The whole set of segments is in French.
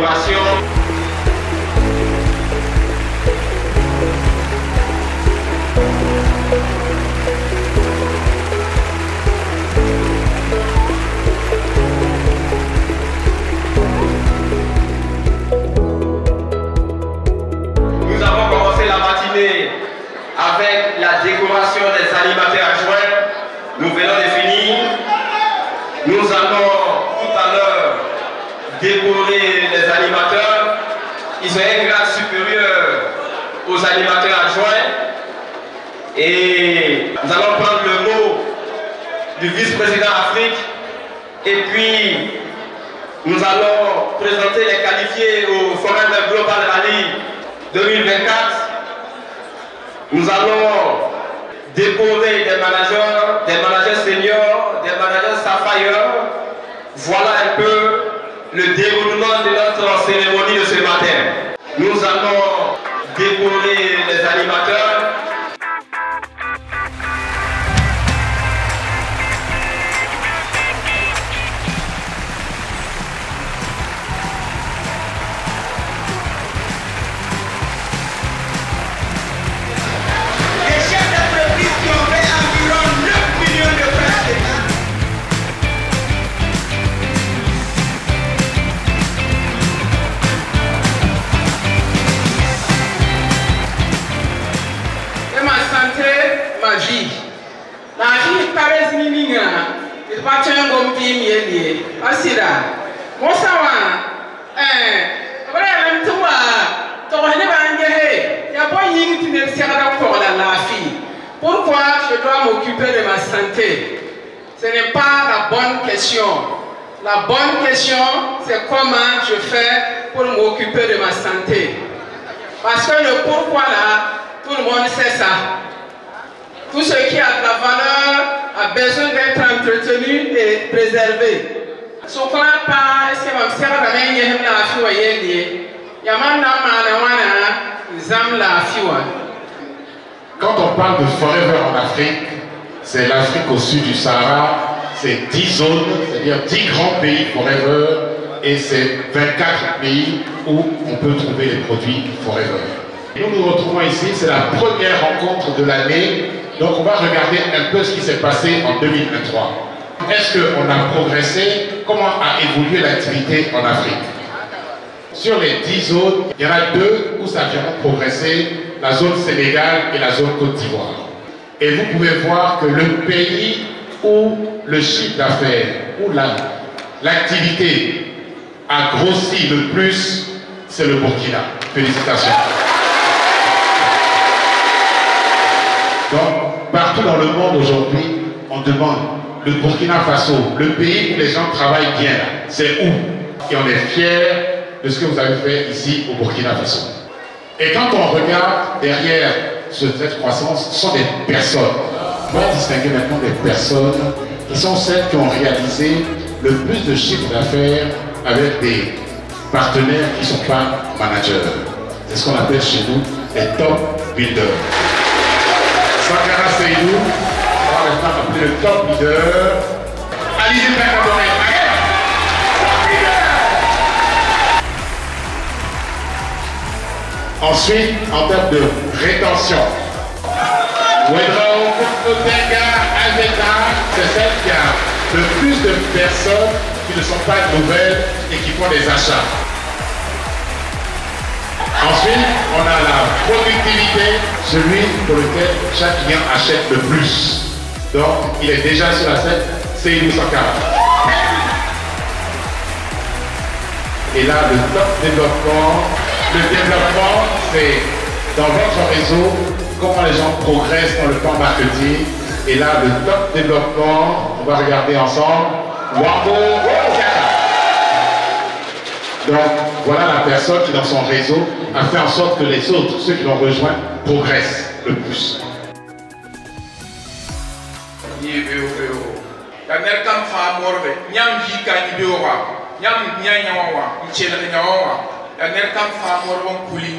décoration. Nous avons commencé la matinée avec la décoration des animateurs adjoints. Nous venons de finir. Nous allons tout à l'heure décorer les animateurs. Ils ont un grade supérieur aux animateurs adjoints. Et nous allons prendre le mot du vice-président Afrique. Et puis, nous allons présenter les qualifiés au Forum Global Rally 2024. Nous allons décorer des managers seniors, des managers sapphire. Voilà un peu le déroulement de notre cérémonie de ce matin. Nous allons décorer les animateurs. Ma vie. La vie paraît minime. Il va te un bon pied. Asira. Moi ça va. Voilà même toi. Toi ne vas pas y a pas une qui ne sera pas la fille. Pourquoi je dois m'occuper de ma santé? Ce n'est pas la bonne question. La bonne question, c'est comment je fais pour m'occuper de ma santé. Parce que le pourquoi là, tout le monde sait ça. Tout ce qui a de la valeur a besoin d'être entretenu et préservé. Ce qu'on n'a pas, est-ce que ma sœur a gagné la fiwa yéli? Yaman n'a pas la fiwa. Quand on parle de Forever en Afrique, c'est l'Afrique au sud du Sahara, c'est 10 zones, c'est-à-dire 10 grands pays Forever, et c'est 24 pays où on peut trouver les produits Forever. Nous nous retrouvons ici, c'est la première rencontre de l'année. Donc on va regarder un peu ce qui s'est passé en 2023. Est-ce qu'on a progressé? Comment a évolué l'activité en Afrique? Sur les 10 zones, il y en a 2 où ça a vraiment progressé, la zone Sénégal et la zone Côte d'Ivoire. Et vous pouvez voir que le pays où le chiffre d'affaires, où l'activité a grossi le plus, c'est le Burkina. Félicitations. Donc, partout dans le monde aujourd'hui, on demande le Burkina Faso, le pays où les gens travaillent bien, c'est où? Et on est fiers de ce que vous avez fait ici au Burkina Faso. Et quand on regarde derrière cette croissance, ce sont des personnes. On va distinguer maintenant des personnes qui sont celles qui ont réalisé le plus de chiffre d'affaires avec des partenaires qui ne sont pas managers. C'est ce qu'on appelle chez nous les top builders. Sankara Seydou, on va maintenant appeler le top leader. Alizé Pekadoré. Ensuite, en termes de rétention, Wedrao, Otenga, Azeta, c'est celle qui a le plus de personnes qui ne sont pas nouvelles et qui font des achats. Ensuite, on a la productivité, celui pour lequel chaque client achète le plus. Donc, il est déjà sur la scène, Seydou Sankara. Et là, le top développement. Le développement, c'est dans votre réseau, comment les gens progressent dans le plan marketing. Et là, le top développement, on va regarder ensemble. Wambo Siaka. Donc, voilà la personne qui, dans son réseau, a fait en sorte que les autres, ceux qui l'ont rejoint, progressent le plus. La nel kam fa mor bon kuli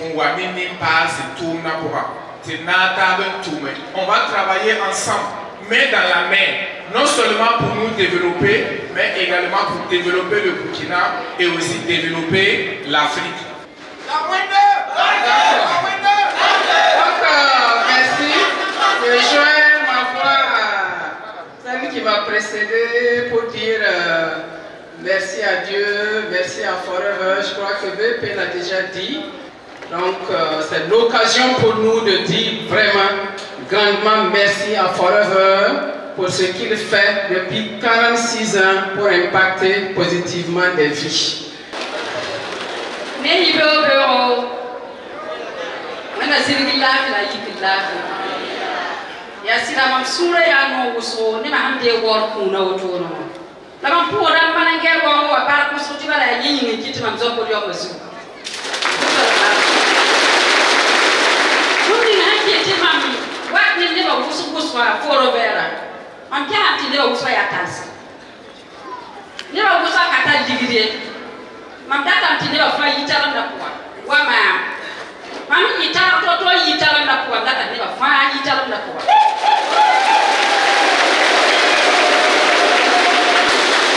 on wa ni pas c'est tout na pour c'est nata ben tout mais on va travailler ensemble main dans la main, non seulement pour nous développer, mais également pour développer le Burkina et aussi développer l'Afrique. Merci. Je joins ma voix à celle qui m'a précédé pour dire merci à Dieu, merci à Forever. Je crois que BP l'a déjà dit. Donc c'est l'occasion pour nous de dire vraiment grandement merci à Forever pour ce qu'il fait depuis 46 ans pour impacter positivement des vies. Ya sira mam sura ya no wuso ni ma hamde wor ku na woto no la mam pu ran man ngel wo wa bar ku so ti bala yin yin kiti mam zo ko yo ko su Rundi na ke ti mam wa ni ne ba wuso wuso wa foro vera mam ka ti ne wuso ya tansi ne ba wuso ka ta digide mam data ti ne ba fa yitara na kwa wa ma mam yitara to yitara na kwa data ne ba fa yitara na kwa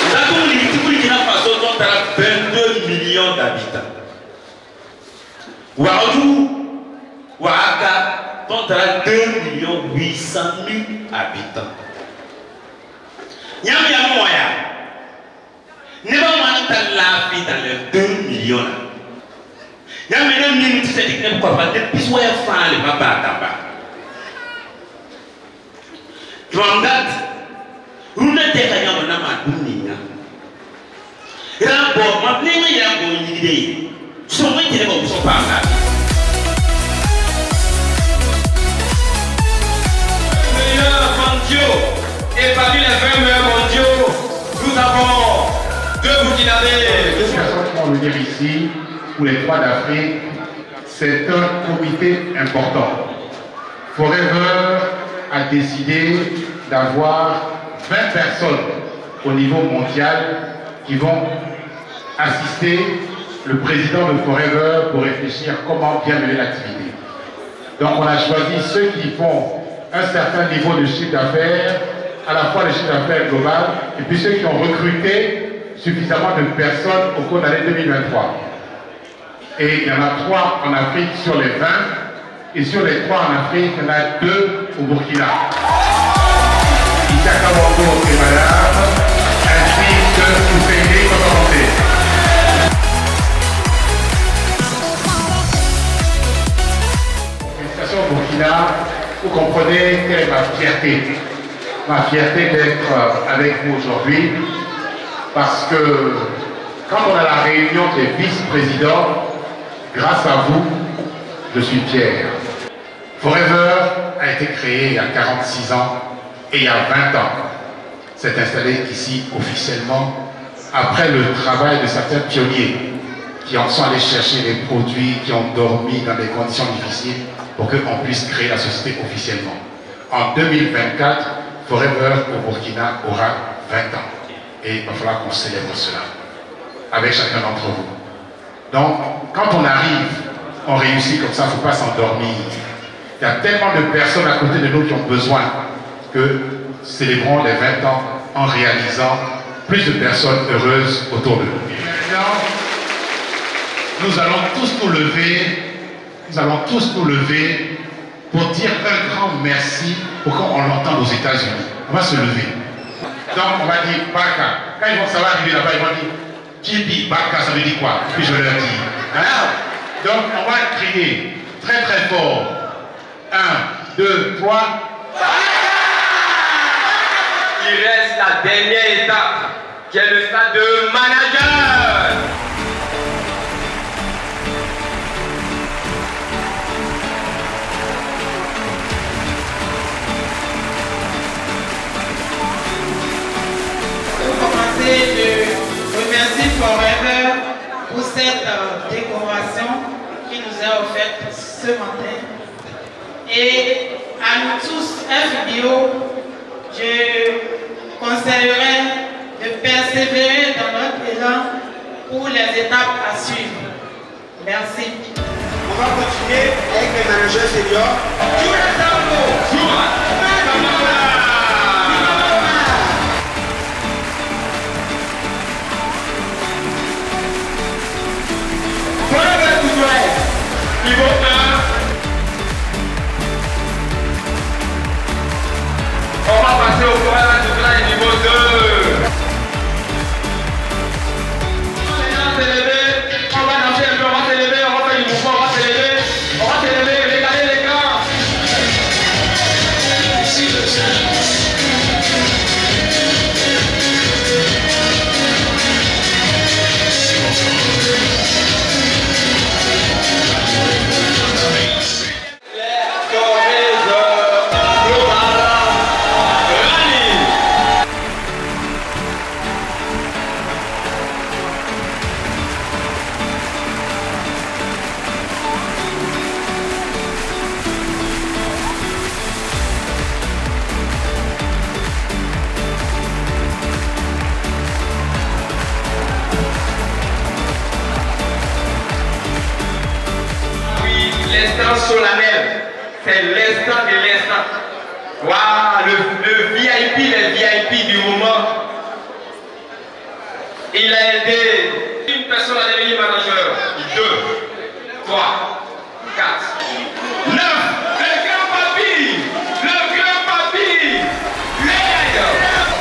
Nous avons Burkina Faso dont elle a 22 millions d'habitants. Ouagadougou, Ouaga dont elle a 2 800 000 habitants. Nyamia Moya, ne va pas la vie dans les 2 millions. Nyamia Mimi, tu sais que ne pourquoi pas depuis soit fan le papa Tamba. Trondat, Runa te kanyama na madunia. Rambo, ma plenga yambo nyigide. So mo tele ko so panga. Meilleurs mondiaux. Et parmi les 20 meilleurs mondiaux, nous avons 2 Burkinabés. Les personnes qui vont venir ici, pour les 3 d'Afrique, c'est un comité important. Forever a décidé d'avoir 20 personnes au niveau mondial qui vont assister le président de Forever pour réfléchir comment bien mener l'activité. Donc on a choisi ceux qui font un certain niveau de chiffre d'affaires, à la fois le chiffre d'affaires global, et puis ceux qui ont recruté suffisamment de personnes au cours de l'année 2023. Et il y en a 3 en Afrique sur les 20, et sur les 3 en Afrique, il y en a 2 au Burkina. Isaka Wando et madame, ainsi que Ousseini Kotorante. Félicitations au Burkina, vous comprenez quelle est ma fierté. Ma fierté d'être avec vous aujourd'hui, parce que quand on a la réunion des vice-présidents, grâce à vous, je suis fier. Forever a été créé il y a 46 ans. Et il y a 20 ans, s'est installé ici officiellement après le travail de certains pionniers qui en sont allés chercher les produits, qui ont dormi dans des conditions difficiles pour qu'on puisse créer la société officiellement. En 2024, Forever au Burkina aura 20 ans. Et il va falloir qu'on célèbre cela avec chacun d'entre vous. Donc, quand on arrive, on réussit comme ça, il ne faut pas s'endormir. Il y a tellement de personnes à côté de nous qui ont besoin que célébrons les 20 ans en réalisant plus de personnes heureuses autour de nous. Et maintenant, nous allons tous nous lever pour dire un grand merci pour qu'on l'entende aux États-Unis. On va se lever. Donc on va dire Baka. Quand ils vont savoir arriver là-bas, ils vont dire Kibi, Baka, ça veut dire quoi? Puis je leur dis. Alors, donc on va crier très très fort. 1, 2, 3. Il reste la dernière étape, qui est le stade de manager. Pour commencer, je remercie Forever pour cette décoration qui nous a offerte ce matin. Et à nous tous, FBO, je conseillerais de persévérer dans notre élan pour les étapes à suivre. Merci. On va continuer avec les managers seniors. Waouh, le VIP, les VIP du moment. Il a aidé une personne à devenir manager. 2, 3, 4, 9. Le grand-papy. Le grand-papy. L'aide.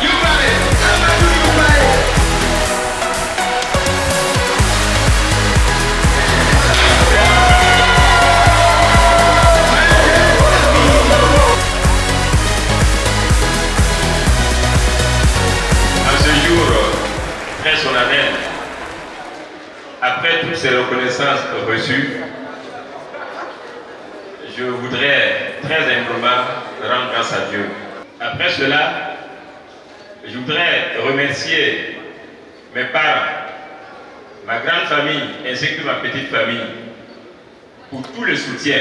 You got it. Amadou, you got it. À ce jour très solennel, après toutes ces reconnaissances reçues, je voudrais très humblement rendre grâce à Dieu. Après cela, je voudrais remercier mes parents, ma grande famille ainsi que ma petite famille pour tout le soutien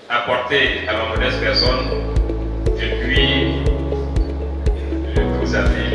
apporté à ma modeste personne depuis le 12 avril